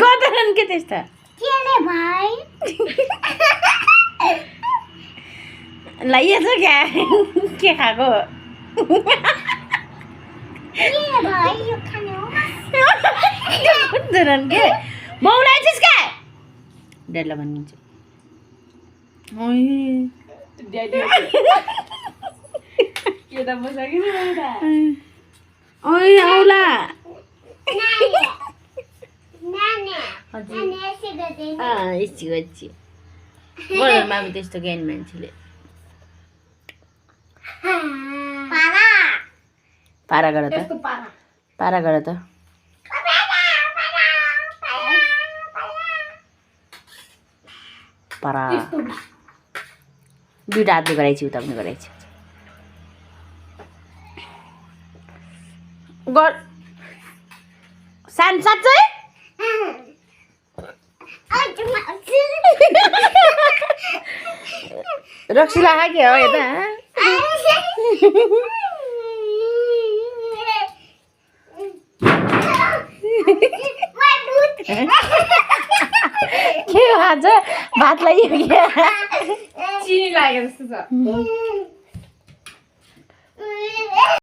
गर्दैनन् के त्यस्ता भाइ लाइएछ क्या के खाएको भाइ यो खाने हो गर्दैनन् के मौलाई छिस् क्या डेढलाई भनिन्छ के त बसाकिन एउटा ओइ औला यस्तो गर्छु गर्दैन मामी त्यस्तो ज्ञानी मान्छेले पारा गर त पारा गर त पारा दुईटा हातले गराइछु उता पनि गराइछु गर सानो साँच्चै रक्सीला के हो यता के आज भात लाग्यो चिनी लागेको जस्तो छ